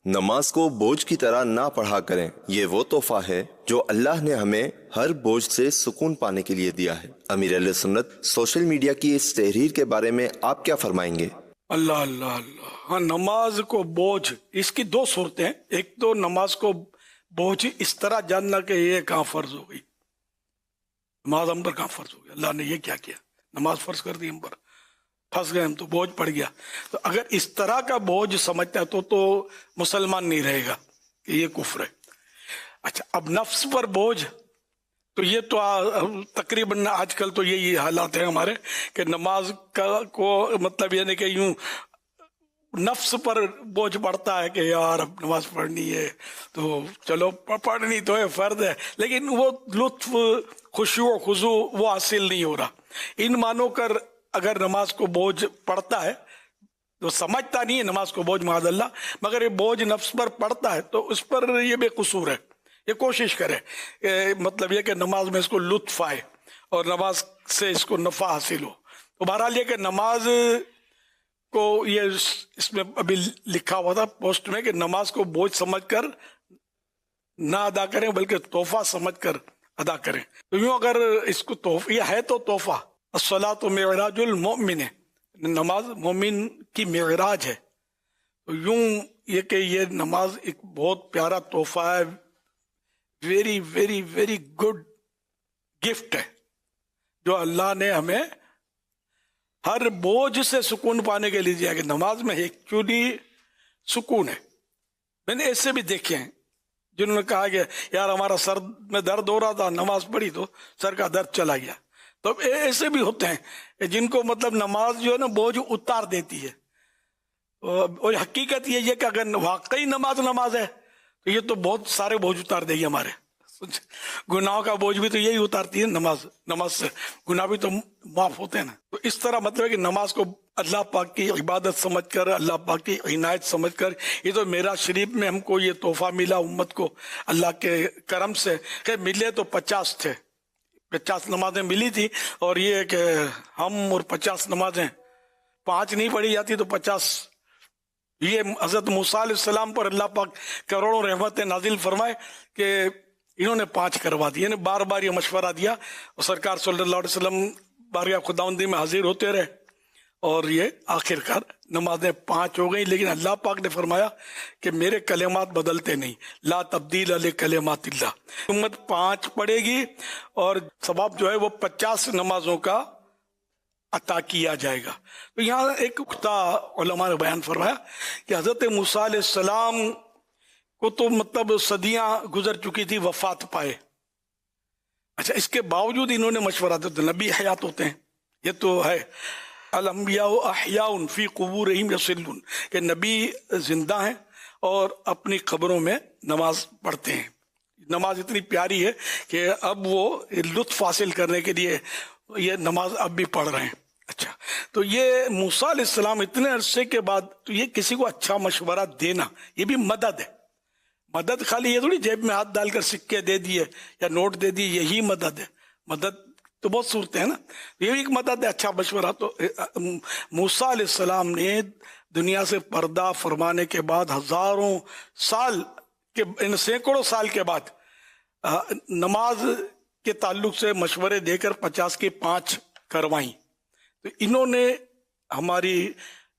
نماز کو بوجھ کی طرح نہ پڑھا کریں، یہ وہ تحفہ ہے جو اللہ نے ہمیں ہر بوجھ سے سکون پانے کے لیے دیا ہے۔ امیر اہل سنت سوشل میڈیا کی اس تحریر کے بارے میں آپ کیا فرمائیں گے؟ اللہ اللہ اللہ، ہاں، نماز کو بوجھ، اس کی دو صورتیں ہیں۔ ایک تو نماز کو بوجھ اس طرح جاننا کہ یہ کہاں فرض ہو گئی، نماز ہم پر کہاں فرض ہو گئی، اللہ نے یہ کیا کیا، نماز فرض کر دی ہم پر، پھنس گئے ہم، تو بوجھ پڑ گیا۔ تو اگر اس طرح کا بوجھ سمجھتا ہے تو مسلمان نہیں رہے گا، کہ یہ کفر ہے۔ اچھا، اب نفس پر بوجھ، تو یہ تو تقریباً آج کل تو یہی حالات ہیں ہمارے کہ نماز کو مطلب یہ نہیں کہ یوں نفس پر بوجھ پڑتا ہے کہ یار اب نماز پڑھنی ہے تو چلو پڑھنی تو ہے، فرض ہے، لیکن وہ لطف، خشوع و خضوع وہ حاصل نہیں ہو رہا۔ ان مانو کر اگر نماز کو بوجھ پڑتا ہے تو سمجھتا نہیں ہے نماز کو بوجھ، معاذ اللہ، مگر یہ بوجھ نفس پر پڑتا ہے تو اس پر یہ بے قصور ہے، یہ کوشش کرے مطلب یہ کہ نماز میں اس کو لطف آئے اور نماز سے اس کو نفع حاصل ہو۔ تو بہرحال یہ کہ نماز کو، یہ اس میں ابھی لکھا ہوا تھا پوسٹ میں کہ نماز کو بوجھ سمجھ کر نہ ادا کریں بلکہ تحفہ سمجھ کر ادا کریں۔ تو یوں اگر اس کو تحفہ، یہ ہے تو تحفہ، الصلاۃ معراج المؤمن، نماز مومن کی معراج ہے، تو یوں یہ کہ یہ نماز ایک بہت پیارا تحفہ ہے، very very very good gift ہے جو اللہ نے ہمیں ہر بوجھ سے سکون پانے کے لیے دیا، کہ نماز میں ایکچولی سکون ہے۔ میں نے ایسے بھی دیکھے ہیں جنہوں نے کہا کہ یار ہمارا سر میں درد ہو رہا تھا، نماز پڑھی تو سر کا درد چلا گیا۔ تو ایسے بھی ہوتے ہیں جن کو مطلب نماز جو ہے نا بوجھ اتار دیتی ہے، اور حقیقت یہ ہے کہ اگر واقعی نماز ہے تو یہ تو بہت سارے بوجھ اتار دے گی ہمارے، گناہوں کا بوجھ بھی تو یہی اتارتی ہے نماز سے گناہ بھی تو معاف ہوتے ہیں نا۔ تو اس طرح مطلب ہے کہ نماز کو اللہ پاک کی عبادت سمجھ کر، اللہ پاک کی عنایت سمجھ کر، یہ تو معراج شریف میں ہم کو یہ تحفہ ملا امت کو اللہ کے کرم سے، کہ ملے تو 50 تھے، 50 نمازیں ملی تھی، اور یہ کہ ہم اور 50 نمازیں 5 نہیں پڑھی جاتی تو 50، یہ حضرت موسیٰ علیہ السلام پر اللہ پاک کروڑوں رحمتیں نازل فرمائے کہ انہوں نے 5 کروا دی، یعنی بار بار یہ مشورہ دیا، اور سرکار صلی اللہ علیہ وسلم بارگاہ خداوندی میں حاضر ہوتے رہے، اور یہ آخر کار نمازیں 5 ہو گئیں۔ لیکن اللہ پاک نے فرمایا کہ میرے کلمات بدلتے نہیں، لا تبدیل لکلمات اللہ، امت 5 پڑھے گی اور ثواب جو ہے وہ 50 نمازوں کا عطا کیا جائے گا۔ تو یہاں ایک نکتہ علماء نے بیان فرمایا کہ حضرت موسیٰ علیہ السلام کو تو مطلب صدیاں گزر چکی تھی وفات پائے، اچھا اس کے باوجود انہوں نے مشورہ دیا، نبی حیات ہوتے ہیں، یہ تو ہے، الانبیاء احیاء فی قبورہم یصلون، کہ نبی زندہ ہیں اور اپنی قبروں میں نماز پڑھتے ہیں۔ نماز اتنی پیاری ہے کہ اب وہ لطف حاصل کرنے کے لیے یہ نماز اب بھی پڑھ رہے ہیں۔ اچھا، تو یہ موسیٰ علیہ السلام اتنے عرصے کے بعد، تو یہ کسی کو اچھا مشورہ دینا یہ بھی مدد ہے۔ مدد خالی یہ تھوڑی جیب میں ہاتھ ڈال کر سکے دے دیے یا نوٹ دے دیے یہی مدد ہے، مدد تو بہت صورتیں ہیں نا، یہ بھی ایک مدد ہے، اچھا مشورہ۔ تو موسیٰ علیہ السلام نے دنیا سے پردہ فرمانے کے بعد ہزاروں سال کے، سینکڑوں سال کے بعد نماز کے تعلق سے مشورے دے کر 50 کی 5 کروائیں، تو انہوں نے ہماری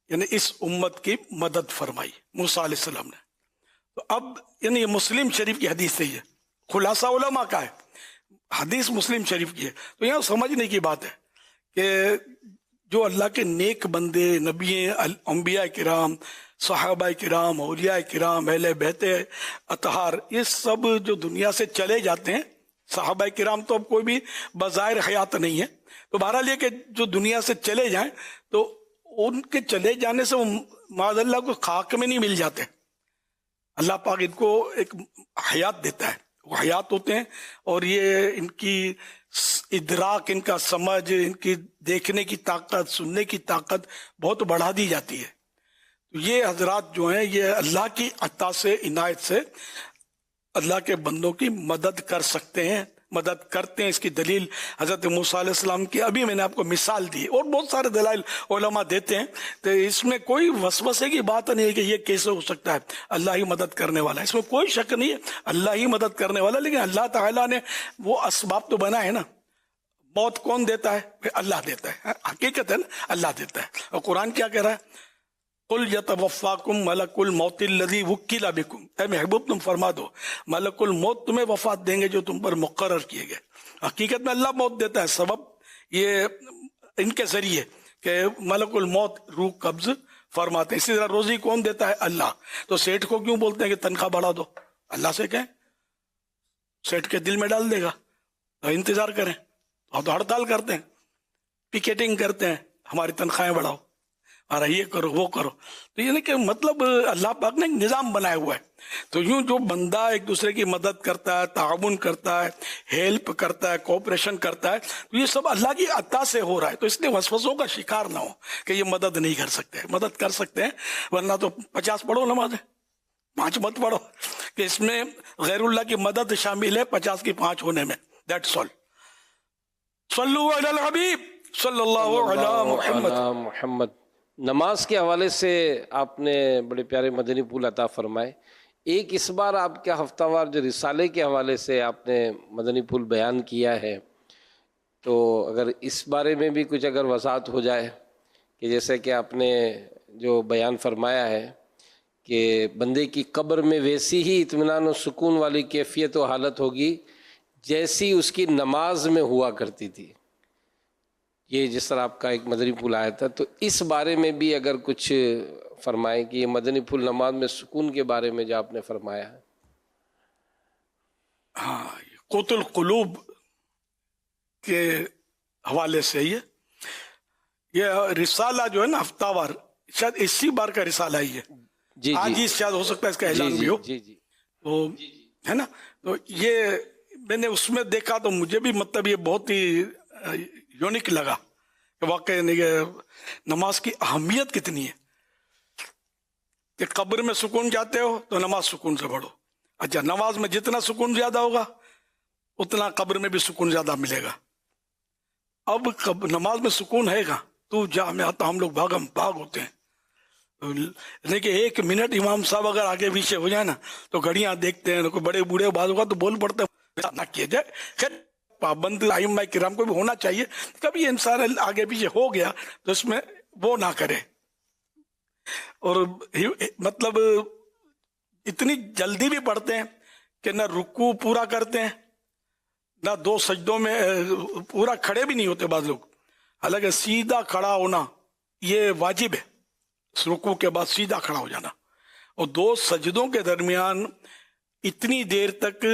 یعنی اس امت کی مدد فرمائی موسیٰ علیہ السلام نے۔ تو اب یعنی یہ مسلم شریف کی حدیث سے ہے، خلاصہ علماء کا ہے، حدیث مسلم شریف کی ہے۔ تو یہاں سمجھنے کی بات ہے کہ جو اللہ کے نیک بندے، نبی، انبیاء کرام، صحابہ کرام، اولیاء کرام، اہل بیت اطہار، یہ سب جو دنیا سے چلے جاتے ہیں، صحابہ کرام تو اب کوئی بھی بظاہر حیات نہیں ہے، تو بہرحال یہ کہ جو دنیا سے چلے جائیں تو ان کے چلے جانے سے وہ معاذ اللہ کو خاک میں نہیں مل جاتے، اللہ پاک ان کو ایک حیات دیتا ہے، وہ حیات ہوتے ہیں، اور یہ ان کی ادراک، ان کا سمجھ، ان کی دیکھنے کی طاقت، سننے کی طاقت بہت بڑھا دی جاتی ہے۔ تو یہ حضرات جو ہیں یہ اللہ کی عطا سے، عنایت سے اللہ کے بندوں کی مدد کر سکتے ہیں، مدد کرتے ہیں. اس کی دلیل حضرت موسیٰ علیہ السلام کی ابھی میں نے آپ کو مثال دی, اور بہت سارے دلائل علماء دیتے ہیں. تو اس میں کوئی وسوسے کی بات نہیں ہے کہ یہ کیسے ہو سکتا ہے, اللہ ہی مدد کرنے والا ہے, اس میں کوئی شک نہیں ہے, اللہ ہی مدد کرنے والا. لیکن اللہ تعالیٰ نے وہ اسباب تو بنا ہے نا. موت کون دیتا ہے؟ اللہ دیتا ہے, حقیقت ہے نا, اللہ دیتا ہے. اور قرآن کیا کہہ رہا ہے؟ قل یتوفاکم ملک الموت الذی وکل بکم, اے محبوب تم فرما دو ملک الموت تمہیں وفات دیں گے جو تم پر مقرر کیے گئے. حقیقت میں اللہ موت دیتا ہے, سبب یہ ان کے ذریعے کہ ملک الموت روح قبض فرماتے ہیں. اسی طرح روزی کون دیتا ہے؟ اللہ. تو سیٹھ کو کیوں بولتے ہیں کہ تنخواہ بڑھا دو؟ اللہ سے کہیں, سیٹھ کے دل میں ڈال دے گا. تو انتظار کریں, اور تو ہڑتال کرتے ہیں, پکیٹنگ کرتے ہیں, ہماری تنخواہیں بڑھاؤ, اور یہ کرو وہ کرو. تو یہ نہیں کہ مطلب اللہ پاک نے ایک نظام بنایا ہوا ہے. تو یوں جو بندہ ایک دوسرے کی مدد کرتا ہے, تعاون کرتا ہے, ہیلپ کرتا ہے, کوپریشن کرتا ہے, تو یہ سب اللہ کی عطا سے ہو رہا ہے. تو اس لیے وسوسوں کا شکار نہ ہو کہ یہ مدد نہیں کر سکتے. مدد کر سکتے ہیں, ورنہ تو 50 پڑھو نمازیں, 5 مت پڑھو, کہ اس میں غیر اللہ کی مدد شامل ہے 50 کی 5 ہونے میں. That's all. صلو علی الحبیب صلی اللہ علی محمد. نماز کے حوالے سے آپ نے بڑے پیارے مدنی پھول عطا فرمائے. ایک اس بار آپ کا ہفتہ وار جو رسالے کے حوالے سے آپ نے مدنی پھول بیان کیا ہے, تو اگر اس بارے میں بھی کچھ اگر وضاحت ہو جائے کہ جیسے کہ آپ نے جو بیان فرمایا ہے کہ بندے کی قبر میں ویسی ہی اطمینان و سکون والی کیفیت و حالت ہوگی جیسی اس کی نماز میں ہوا کرتی تھی. یہ جس طرح آپ کا ایک مدنی پھول آیا تھا, تو اس بارے میں بھی اگر کچھ فرمائیں کہ یہ مدنی پھول نماز میں سکون کے بارے میں جو آپ نے فرمایا ہے. ہاں, قوت القلوب کے حوالے سے یہ رسالہ جو ہے نا ہفتہ وار, شاید اسی بار کا رسالہ ہی ہے. جی آج ہی شاید ہو سکتا ہے اس کا اعلان بھی ہو. تو ہے نا, تو یہ میں نے اس میں دیکھا تو مجھے بھی مطلب یہ بہت ہی یونیک لگا کہ واقعی نماز کی اہمیت کتنی ہے. کہ قبر میں سکون جاتے ہو تو نماز سکون سے پڑھو. اچھا, نماز میں جتنا سکون زیادہ ہوگا اتنا قبر میں بھی سکون زیادہ ملے گا. اب نماز میں سکون ہے گا تو جا میں آتا, ہم لوگ بھاگم بھاگ ہوتے ہیں. لیکن 1 منٹ امام صاحب اگر آگے پیچھے ہو جائے نا تو گھڑیاں دیکھتے ہیں, کوئی بڑے بوڑھے بعض ہوگا تو بول پڑتے ہیں نہ کیے جائے. خیر پابند ائمہ کرام کو بھی ہونا چاہیے, کبھی انسان آگے پیچھے ہو گیا تو اس میں وہ نہ کرے. اور مطلب اتنی جلدی بھی پڑھتے ہیں کہ نہ رکوع پورا کرتے ہیں, نہ 2 سجدوں میں پورا کھڑے بھی نہیں ہوتے بعض لوگ. حالانکہ سیدھا کھڑا ہونا یہ واجب ہے, رکوع کے بعد سیدھا کھڑا ہو جانا, اور 2 سجدوں کے درمیان اتنی دیر تک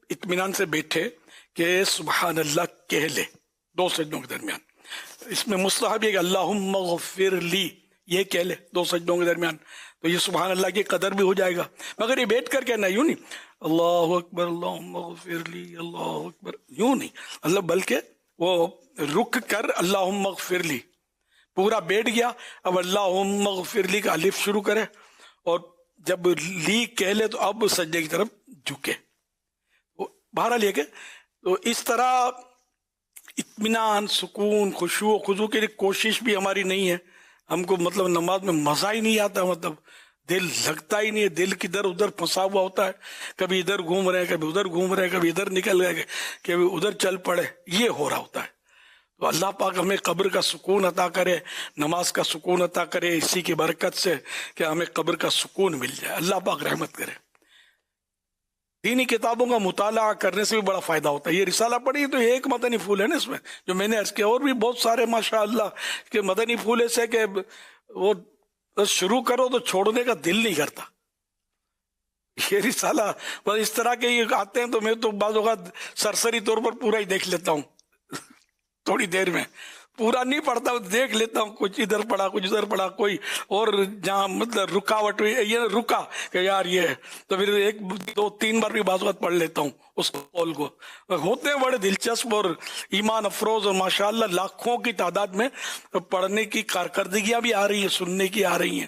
اطمینان سے بیٹھے کہ سبحان اللہ کہہ لے 2 سجدوں کے درمیان. اس میں مستحب ہے کہ اللہم اغفر لی یہ کہہ لے 2 سجدوں کے درمیان, تو یہ سبحان اللہ کی قدر بھی ہو جائے گا. مگر یہ بیٹھ کر کہنا یوں نہیں اللہ اکبر اللہم اغفر لی اللہ اکبر, یوں نہیں, اللہ بلکہ وہ رک کر اللہم اغفر لی پورا بیٹھ گیا, اب اللہم اغفر لی کا الف شروع کرے, اور جب لی کہہ لے تو اب سجدے کی طرف جھکے. بہرحال یہ کہ تو اس طرح اطمینان, سکون, خشوع و خضوع کی کوشش بھی ہماری نہیں ہے. ہم کو مطلب نماز میں مزہ ہی نہیں آتا, مطلب دل لگتا ہی نہیں ہے, دل کدھر ادھر پھنسا ہوا ہوتا ہے, کبھی ادھر گھوم رہے ہیں, کبھی ادھر گھوم رہے ہیں, کبھی ادھر نکل گئے, کبھی ادھر چل پڑے, یہ ہو رہا ہوتا ہے. تو اللہ پاک ہمیں قبر کا سکون عطا کرے, نماز کا سکون عطا کرے, اسی کی برکت سے کہ ہمیں قبر کا سکون مل جائے. اللہ پاک رحمت کرے. دینی کتابوں کا مطالعہ کرنے سے بھی بڑا فائدہ ہوتا ہے. یہ رسالہ پڑھی تو ایک مدنی پھول ہے نا اس میں جو میں نے عرض کیا, اور بھی بہت سارے ماشاء اللہ کہ مدنی پھول ایسے کہ وہ شروع کرو تو چھوڑنے کا دل نہیں کرتا. یہ رسالہ بس اس طرح کے یہ آتے ہیں تو میں تو بعض اوقات سرسری طور پر پورا ہی دیکھ لیتا ہوں, تھوڑی دیر میں پورا نہیں پڑھتا ہوں, دیکھ لیتا ہوں, کچھ ادھر پڑھا کچھ ادھر پڑھا, کوئی اور جہاں مطلب رکاوٹ ہوئی یہ رکا کہ یار یہ ہے تو پھر 1 2 3 بار بھی بعض وقت پڑھ لیتا ہوں اس قول کو. ہوتے ہیں بڑے دلچسپ اور ایمان افروز, اور ماشاءاللہ لاکھوں کی تعداد میں پڑھنے کی کارکردگیاں بھی آ رہی ہیں, سننے کی آ رہی ہیں.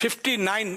59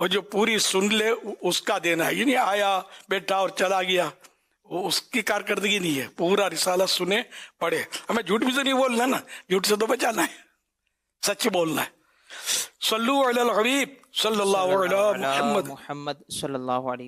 اور جو پوری سن لے اس کا دینا ہے، یہ نہیں آیا بیٹا اور چلا گیا، وہ اس کی کارکردگی نہیں ہے. پورا رسالہ سنے پڑھے. ہمیں جھوٹ بھی تو نہیں بولنا نا، جھوٹ سے تو بچانا ہے، سچ بولنا ہے. صلو علی الحبیب صلی اللہ علیہ محمد. محمد صلی اللہ علیہ